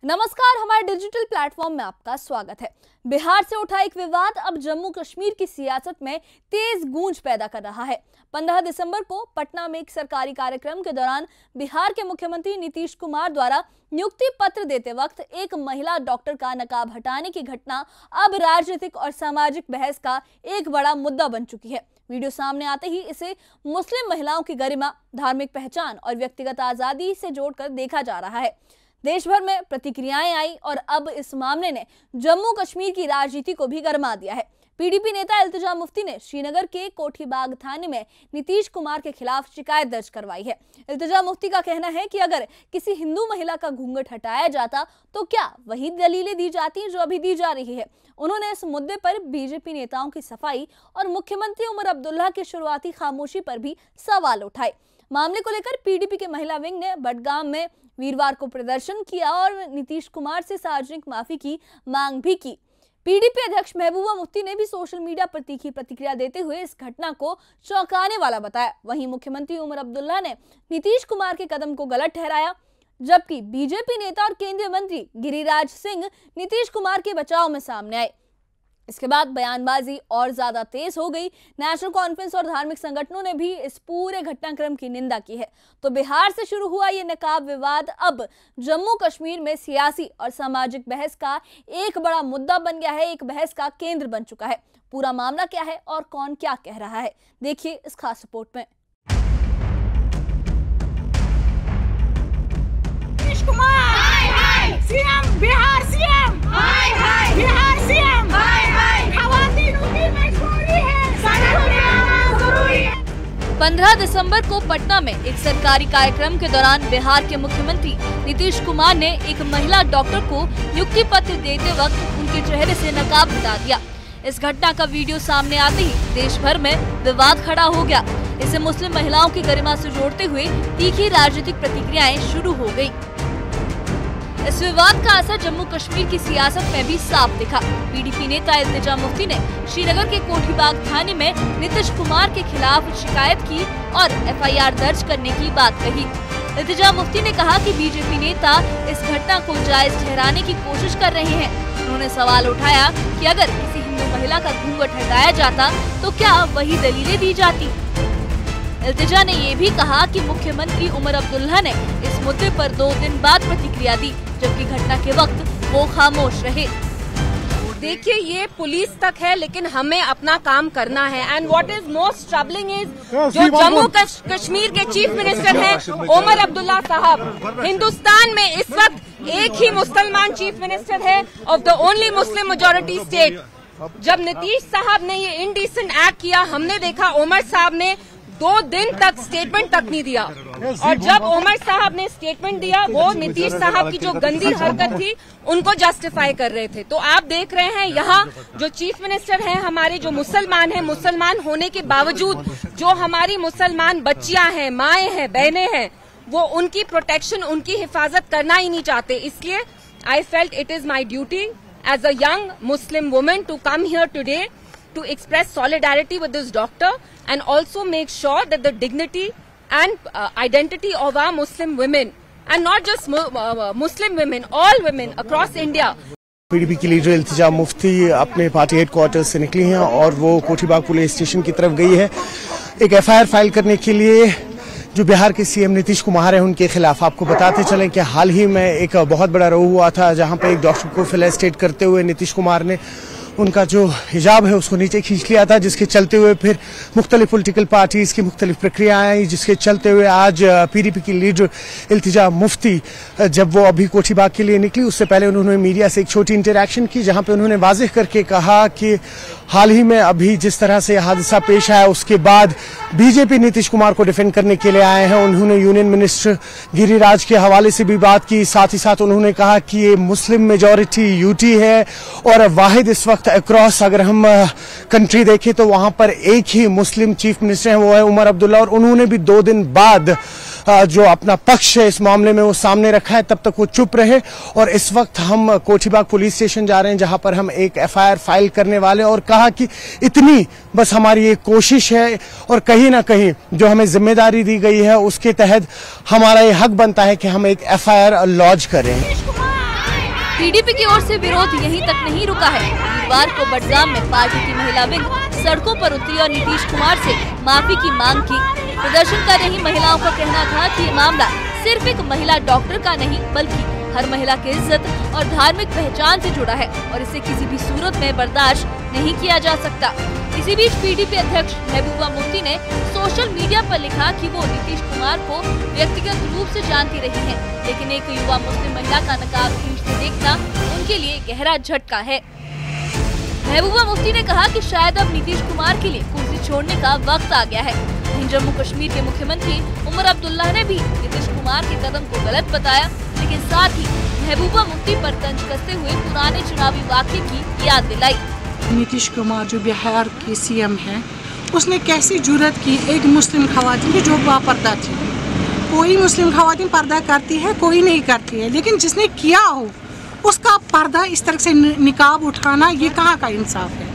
नमस्कार, हमारे digital platform में आपका स्वागत है। बिहार से उठा एक विवाद अब जम्मू कश्मीर की सियासत में तेज गूंज पैदा कर रहा है। 15 दिसंबर को पटना में एक सरकारी कार्यक्रम के दौरान बिहार के मुख्यमंत्री नीतीश कुमार द्वारा नियुक्ति पत्र देते वक्त एक महिला डॉक्टर का नकाब हटाने की घटना अब राजनीतिक और सामाजिक बहस का एक बड़ा मुद्दा बन चुकी है। वीडियो सामने आते ही इसे मुस्लिम महिलाओं की गरिमा, धार्मिक पहचान और व्यक्तिगत आजादी से जोड़कर देखा जा रहा है। देश भर में प्रतिक्रियाएं आई और अब इस मामले ने जम्मू कश्मीर की राजनीति को भी गरमा दिया है। पीडीपी नेता इल्तिजा मुफ्ती ने श्रीनगर के कोठीबाग थाने में नीतीश कुमार के खिलाफ शिकायत दर्ज करवाई है। इल्तिजा मुफ्ती का कहना है कि अगर किसी हिंदू महिला का घूंघट हटाया जाता तो क्या वही दलीलें दी जाती जो अभी दी जा रही है। उन्होंने इस मुद्दे पर बीजेपी नेताओं की सफाई और मुख्यमंत्री उमर अब्दुल्ला की शुरुआती खामोशी पर भी सवाल उठाए। मामले को लेकर पीडीपी के महिला विंग ने बडगाम में वीरवार को प्रदर्शन किया और नीतीश कुमार से सार्वजनिक माफी की मांग भी की। पीडीपी अध्यक्ष महबूबा मुफ्ती ने भी सोशल मीडिया पर तीखी प्रतिक्रिया देते हुए इस घटना को चौंकाने वाला बताया। वहीं मुख्यमंत्री उमर अब्दुल्ला ने नीतीश कुमार के कदम को गलत ठहराया, जबकि बीजेपी नेता और केंद्रीय मंत्री गिरिराज सिंह नीतीश कुमार के बचाव में सामने आए। इसके बाद बयानबाजी और ज्यादा तेज हो गई। नेशनल कॉन्फ्रेंस और धार्मिक संगठनों ने भी इस पूरे घटनाक्रम की निंदा की है। तो बिहार से शुरू हुआ ये नकाब विवाद अब जम्मू कश्मीर में सियासी और सामाजिक बहस का एक बड़ा मुद्दा बन गया है, एक बहस का केंद्र बन चुका है। पूरा मामला क्या है और कौन क्या कह रहा है, देखिए इस खास रिपोर्ट में। नीतीश कुमार हाय हाय, सीएम बिहार, सीएम हाय हाय, बिहार सीएम हाय हाय, खवातीनों की मजबूरी है, जरूरी है। 15 दिसंबर को पटना में एक सरकारी कार्यक्रम के दौरान बिहार के मुख्यमंत्री नीतीश कुमार ने एक महिला डॉक्टर को नियुक्ति पत्र देते वक्त उनके चेहरे से नकाब हटा दिया। इस घटना का वीडियो सामने आते ही देश भर में विवाद खड़ा हो गया। इसे मुस्लिम महिलाओं की गरिमा से जोड़ते हुए तीखी राजनीतिक प्रतिक्रियाएं शुरू हो गयी। इस विवाद का असर जम्मू कश्मीर की सियासत में भी साफ दिखा। पीडीपी नेता इल्तिजा मुफ्ती ने श्रीनगर के कोठीबाग थाने में नीतीश कुमार के खिलाफ शिकायत की और एफआईआर दर्ज करने की बात कही। इल्तिजा मुफ्ती ने कहा कि बीजेपी नेता इस घटना को जायज ठहराने की कोशिश कर रहे हैं। उन्होंने सवाल उठाया कि अगर किसी हिंदू महिला का घूंघट हटाया जाता तो क्या वही दलीलें दी जाती। इल्तिजा ने ये भी कहा कि मुख्यमंत्री उमर अब्दुल्ला ने इस मुद्दे पर 2 दिन बाद प्रतिक्रिया दी, जबकि घटना के वक्त वो खामोश रहे। देखिए, ये पुलिस तक है, लेकिन हमें अपना काम करना है। And what is most troubling is जो जम्मू कश्मीर के चीफ मिनिस्टर हैं उमर अब्दुल्ला साहब, हिंदुस्तान में इस वक्त एक ही मुसलमान चीफ मिनिस्टर है of the only Muslim majority state. जब नीतीश साहब ने ये इनडिसेंट एक्ट किया, हमने देखा उमर साहब ने 2 दिन तक स्टेटमेंट तक नहीं दिया। और जब उमर साहब ने स्टेटमेंट दिया, वो नीतीश साहब की जो गंदी हरकत थी उनको जस्टिफाई कर रहे थे। तो आप देख रहे हैं यहाँ जो चीफ मिनिस्टर हैं हमारे, जो मुसलमान हैं, मुसलमान होने के बावजूद जो हमारी मुसलमान बच्चियां हैं, माएँ हैं, बहनें हैं, वो उनकी प्रोटेक्शन, उनकी हिफाजत करना ही नहीं चाहते। इसलिए I felt it is my duty as a young Muslim women to come here today to express solidarity with this doctor and also make sure that the dignity and identity of our Muslim women, and not just Muslim women, all women across India. PDP की leader Iltija Mufti अपने party headquarter से निकली हैं और वो Kothibagh police station की तरफ गई है एक एफआईआर फाइल करने के लिए जो बिहार के सीएम नीतीश कुमार हैं उनके खिलाफ। आपको बताते चलें कि हाल ही में एक बहुत बड़ा रो हुआ था जहां पे एक डॉक्टर को फेलिसिटेट करते हुए नीतीश कुमार ने उनका जो हिजाब है उसको नीचे खींच लिया था, जिसके चलते हुए फिर मुख्तलिफ पॉलिटिकल पार्टीज की मुख्तलिफ प्रक्रियाएं आई, जिसके चलते हुए आज पीडीपी की लीडर इल्तिजा मुफ्ती जब वो अभी कोठीबाग के लिए निकली, उससे पहले उन्होंने मीडिया से एक छोटी इंटरेक्शन की जहां पे उन्होंने वाज़ेह करके कहा कि हाल ही में अभी जिस तरह से हादसा पेश आया उसके बाद बीजेपी नीतीश कुमार को डिफेंड करने के लिए आए हैं। उन्होंने यूनियन मिनिस्टर गिरिराज के हवाले से भी बात की, साथ ही साथ उन्होंने कहा कि ये मुस्लिम मेजॉरिटी यूटी है और वाहिद इस वक्त अक्रॉस अगर हम कंट्री देखें तो वहां पर एक ही मुस्लिम चीफ मिनिस्टर हैं, वो है उमर अब्दुल्ला। और उन्होंने भी 2 दिन बाद जो अपना पक्ष है इस मामले में वो सामने रखा है, तब तक वो चुप रहे। और इस वक्त हम कोठीबाग पुलिस स्टेशन जा रहे हैं जहां पर हम एक एफआईआर फाइल करने वाले, और कहा कि इतनी बस हमारी एक कोशिश है और कहीं ना कहीं जो हमें जिम्मेदारी दी गई है उसके तहत हमारा ये हक बनता है कि हम एक एफआईआर लॉन्च करें। पीडीपी की ओर से विरोध यहीं तक नहीं रुका है। वीरवार को बडगाम में पार्टी की महिला विंग सड़कों पर उतरी और नीतीश कुमार से माफी की मांग की। प्रदर्शन कर रही महिलाओं का कहना था कि ये मामला सिर्फ एक महिला डॉक्टर का नहीं बल्कि हर महिला की इज्जत और धार्मिक पहचान से जुड़ा है और इसे किसी भी सूरत में बर्दाश्त नहीं किया जा सकता। इसी बीच पीडीपी अध्यक्ष महबूबा मुफ्ती ने सोशल मीडिया पर लिखा कि वो नीतीश कुमार को व्यक्तिगत रूप से जानती रही हैं, लेकिन एक युवा मुस्लिम महिला का नकाब खींचते देखना उनके लिए गहरा झटका है। महबूबा मुफ्ती ने कहा कि शायद अब नीतीश कुमार के लिए कुर्सी छोड़ने का वक्त आ गया है। जम्मू कश्मीर के मुख्यमंत्री उमर अब्दुल्ला ने भी नीतीश कुमार के कदम को गलत बताया, लेकिन साथ ही महबूबा मुफ्ती पर तंज कसते हुए पुराने चुनावी वाक़े की याद दिलाई। नीतीश कुमार जो बिहार के सीएम हैं, उसने कैसी जुर्रत की एक मुस्लिम खवातीन की जो बापर्दा थी। कोई मुस्लिम खवातीन पर्दा करती है, कोई नहीं करती है, लेकिन जिसने किया हो उसका पर्दा इस तरह से निकाब उठाना, ये कहाँ का इंसाफ है?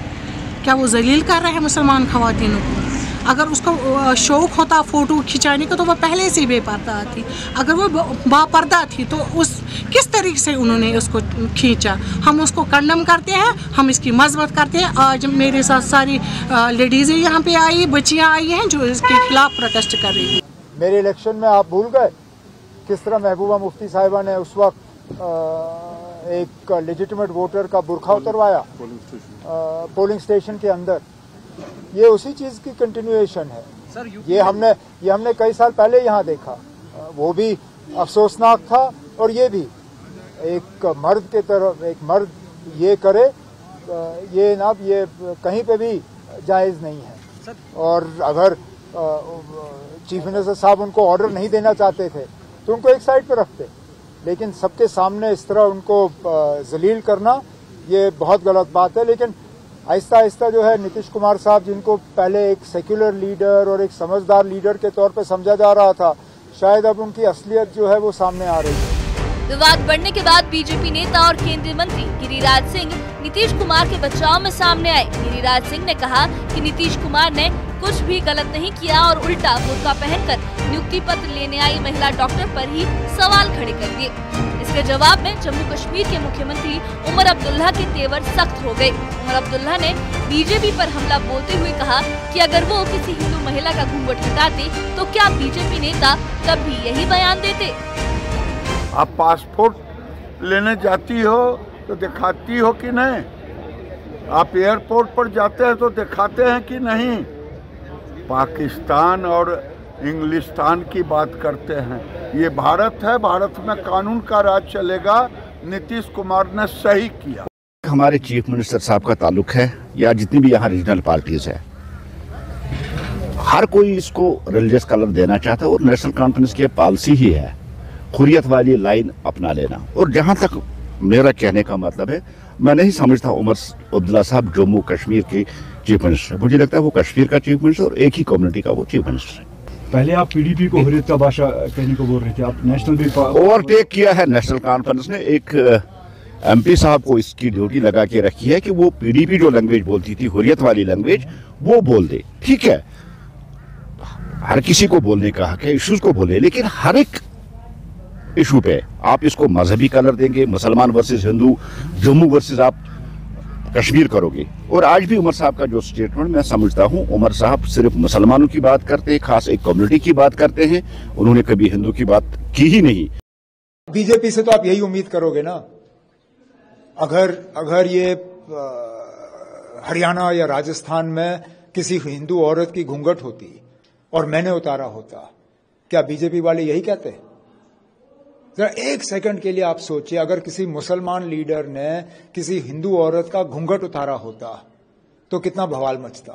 क्या वो जलील कर रहे हैं मुसलमान खवातीनों को? अगर उसको शौक होता फ़ोटो खिंचाने का तो वह पहले से बेपर्दा थी। अगर वो बापर्दा थी तो उस किस तरीके से उन्होंने उसको खींचा? हम उसको कंडम करते हैं, हम इसकी मजम्मत करते हैं। आज मेरे साथ सारी लेडीज़ें यहाँ पे आई, बच्चियाँ आई हैं जो इसके खिलाफ प्रोटेस्ट कर रही हैं। मेरे इलेक्शन में आप भूल गए किस तरह महबूबा मुफ्ती साहिबा ने उस वक्त एक लेजिटिमेट वोटर का बुरखा उतरवाया पोलिंग स्टेशन के अंदर। ये उसी चीज की कंटिन्यूएशन है सर। ये हमने कई साल पहले यहाँ देखा, वो भी अफसोसनाक था। और ये भी एक मर्द के तरफ एक मर्द ये करे, ये ना ये कहीं पे भी जायज नहीं है। और अगर चीफ मिनिस्टर साहब उनको ऑर्डर नहीं देना चाहते थे तो उनको एक साइड पे रखते, लेकिन सबके सामने इस तरह उनको जलील करना ये बहुत गलत बात है। लेकिन आहिस्ता आहिस्ता जो है नीतीश कुमार साहब, जिनको पहले एक सेक्युलर लीडर और एक समझदार लीडर के तौर पे समझा जा रहा था, शायद अब उनकी असलियत जो है वो सामने आ रही है। विवाद बढ़ने के बाद बीजेपी नेता और केंद्रीय मंत्री गिरिराज सिंह नीतीश कुमार के बचाव में सामने आए। गिरिराज सिंह ने कहा कि नीतीश कुमार ने कुछ भी गलत नहीं किया और उल्टा बुर्का पहनकर नियुक्ति पत्र लेने आई महिला डॉक्टर पर ही सवाल खड़े कर दिए। इसके जवाब में जम्मू कश्मीर के मुख्यमंत्री उमर अब्दुल्ला के तेवर सख्त हो गए। उमर अब्दुल्ला ने बीजेपी पर हमला बोलते हुए कहा कि अगर वो किसी हिंदू महिला का घूंघट हटाते तो क्या बीजेपी नेता तब भी यही बयान देते? आप पासपोर्ट लेने जाती हो तो दिखाती हो कि नहीं? आप एयरपोर्ट पर जाते हैं तो दिखाते हैं कि नहीं? पाकिस्तान और इंग्लिस्तान की बात करते हैं। ये भारत है, भारत में कानून का राज चलेगा। नीतीश कुमार ने सही किया। हमारे चीफ मिनिस्टर साहब का ताल्लुक है या जितनी भी यहाँ रीजनल पार्टीज है, हर कोई इसको रिलीजियस कलर देना चाहता है और नेशनल कॉन्फ्रेंस की पॉलिसी ही है हुर्रियत वाली लाइन अपना लेना। और जहां तक मेरा कहने का मतलब है, मैं नहीं समझता उमर अब्दुल्ला साहब जम्मू कश्मीर के चीफ मिनिस्टर। मुझे लगता है वो कश्मीर का चीफ मिनिस्टर और एक ही कम्युनिटी का वो चीफ मिनिस्टर है। पहले आप पीडीपी को हुर्रियत का भाषा कहने को बोल रहे थे, आप नेशनल भी ओवरटेक किया है। नेशनल कॉन्फ्रेंस ने एक एमपी साहब को इसकी ड्यूटी लगा के रखी है कि वो पीडीपी जो लैंग्वेज बोलती थी, हुर्रियत वाली लैंग्वेज, वो बोल दे। ठीक है, हर किसी को बोलने का हक है, इश्यूज को बोले, लेकिन हर एक इशू पे आप इसको मजहबी कलर देंगे, मुसलमान वर्सेस हिंदू, जम्मू वर्सेस आप कश्मीर करोगे। और आज भी उमर साहब का जो स्टेटमेंट, मैं समझता हूं उमर साहब सिर्फ मुसलमानों की बात करते हैं, खास एक कम्युनिटी की बात करते हैं, उन्होंने कभी हिंदू की बात की ही नहीं। बीजेपी से तो आप यही उम्मीद करोगे ना। अगर ये हरियाणा या राजस्थान में किसी हिंदू औरत की घूंघट होती और मैंने उतारा होता, क्या बीजेपी वाले यही कहते? जरा एक सेकंड के लिए आप सोचिए, अगर किसी मुसलमान लीडर ने किसी हिंदू औरत का घूंघट उतारा होता तो कितना बवाल मचता।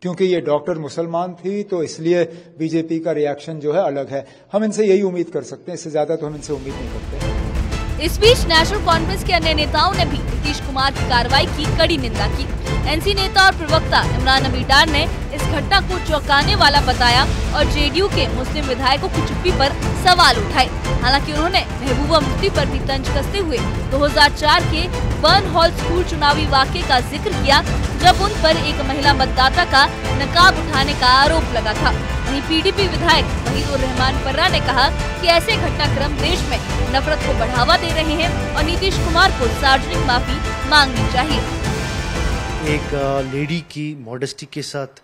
क्योंकि ये डॉक्टर मुसलमान थी तो इसलिए बीजेपी का रिएक्शन जो है अलग है। हम इनसे यही उम्मीद कर सकते हैं, इससे ज्यादा तो हम इनसे उम्मीद नहीं करते। इस बीच नेशनल कांफ्रेंस के अन्य नेताओं ने भी नीतीश कुमार की कार्रवाई की कड़ी निंदा की। एनसी नेता और प्रवक्ता इमरान नबी डार ने इस घटना को चौंकाने वाला बताया और जेडीयू के मुस्लिम विधायकों की चुप्पी पर सवाल उठाए। हालांकि उन्होंने महबूबा मुफ्ती पर भी तंज कसते हुए 2004 के बर्न हॉल स्कूल चुनावी वाक़ये का जिक्र किया, जब उन पर एक महिला मतदाता का नकाब उठाने का आरोप लगा था। वहीं पीडीपी विधायक वहीद उर रहमान पर्रा ने कहा कि ऐसे घटनाक्रम देश में नफरत को बढ़ावा दे रहे हैं और नीतीश कुमार को सार्वजनिक माफी मांगनी चाहिए। एक लेडी की मॉडेस्टी के साथ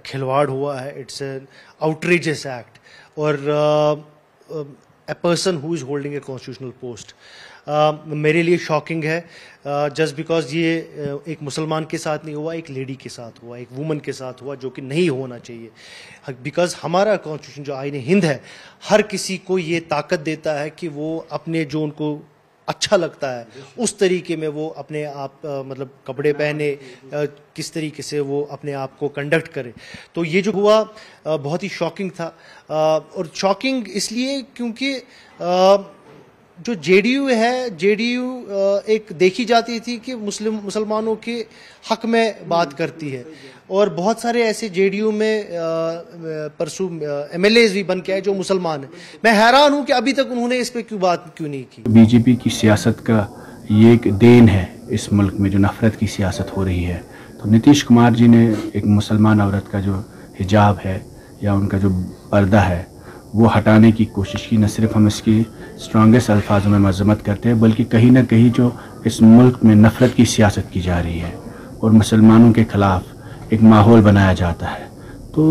खिलवाड़ हुआ है। इट्स एन आउटरेजियस एक्ट और a person who is holding a constitutional post मेरे लिए शॉकिंग है, जस्ट बिकॉज ये एक मुसलमान के साथ नहीं हुआ, एक लेडी के साथ हुआ, एक वुमन के साथ हुआ, जो कि नहीं होना चाहिए। बिकॉज हमारा कॉन्स्टिट्यूशन जो आईन हिंद है हर किसी को ये ताकत देता है कि वो अपने जो उनको अच्छा लगता है उस तरीके में वो अपने आप मतलब कपड़े पहने, किस तरीके से वो अपने आप को कंडक्ट करे। तो ये जो हुआ बहुत ही शॉकिंग था और शॉकिंग इसलिए क्योंकि जो जेडीयू है, जेडीयू एक देखी जाती थी कि मुसलमानों के हक में बात करती है और बहुत सारे ऐसे जेडीयू में परसों एमएलएज भी बन के आए जो मुसलमान हैं। मैं हैरान हूं कि अभी तक उन्होंने इस पे बात क्यों नहीं की। बीजेपी की सियासत का ये एक देन है इस मुल्क में, जो नफरत की सियासत हो रही है। तो नीतीश कुमार जी ने एक मुसलमान औरत का जो हिजाब है या उनका जो पर्दा है वो हटाने की कोशिश की। न सिर्फ हम इसकी स्ट्रॉन्गेस्ट अल्फाजों में मजम्मत करते हैं, बल्कि कहीं ना कहीं जो इस मुल्क में नफरत की सियासत की जा रही है और मुसलमानों के खिलाफ एक माहौल बनाया जाता है, तो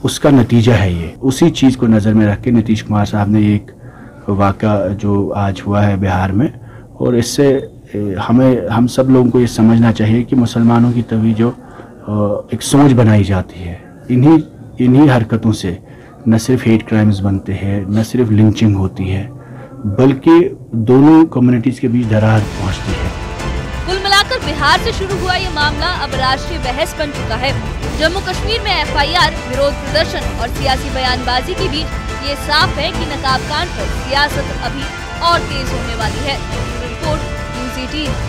उसका नतीजा है ये। उसी चीज़ को नज़र में रख के नीतीश कुमार साहब ने एक वाक़ा जो आज हुआ है बिहार में, और इससे हम सब लोगों को ये समझना चाहिए कि मुसलमानों की तभी जो एक सोच बनाई जाती है, इन्हीं हरकतों से न सिर्फ हेट क्राइम्स बनते हैं, न सिर्फ लिंचिंग होती है, बल्कि दोनों कम्युनिटीज़ के बीच दरार पहुंचती है। कुल मिलाकर बिहार से शुरू हुआ ये मामला अब राष्ट्रीय बहस बन चुका है। जम्मू कश्मीर में एफआईआर, विरोध प्रदर्शन और सियासी बयानबाजी के बीच ये साफ है कि नकाब कांड पर सियासत अभी और तेज होने वाली है। Report news 18।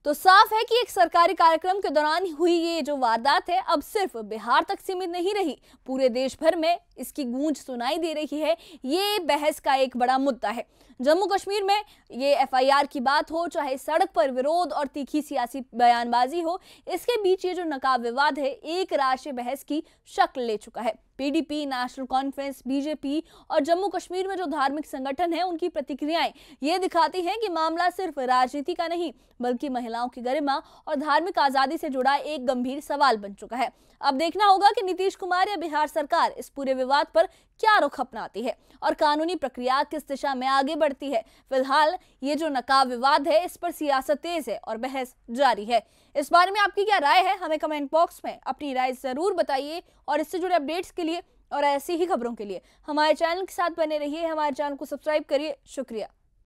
तो साफ है कि एक सरकारी कार्यक्रम के दौरान हुई ये जो वारदात है अब सिर्फ बिहार तक सीमित नहीं रही, पूरे देश भर में इसकी गूंज सुनाई दे रही है। ये बहस का एक बड़ा मुद्दा है। जम्मू कश्मीर में ये एफआईआर की बात हो, चाहे सड़क पर विरोध और तीखी सियासी बयानबाजी हो, इसके बीच ये जो नकाब विवाद है एक राष्ट्रीय बहस की शक्ल ले चुका है। पीडीपी, नेशनल कॉन्फ्रेंस, बीजेपी और जम्मू कश्मीर में जो धार्मिक संगठन है उनकी प्रतिक्रियाएं ये दिखाती हैं कि मामला सिर्फ राजनीति का नहीं बल्कि महिलाओं की गरिमा और धार्मिक आजादी से जुड़ा एक गंभीर सवाल बन चुका है। अब देखना होगा कि नीतीश कुमार या बिहार सरकार इस पूरे विवाद पर क्या रुख अपनाती है और कानूनी प्रक्रिया किस दिशा में आगे बढ़ती है। फिलहाल ये जो नकाब विवाद है इस पर सियासत तेज है और बहस जारी है। इस बारे में आपकी क्या राय है, हमें कमेंट बॉक्स में अपनी राय जरूर बताइए और इससे जुड़े अपडेट्स के लिए और ऐसी ही खबरों के लिए हमारे चैनल के साथ बने रहिए। हमारे चैनल को सब्सक्राइब करिए। शुक्रिया।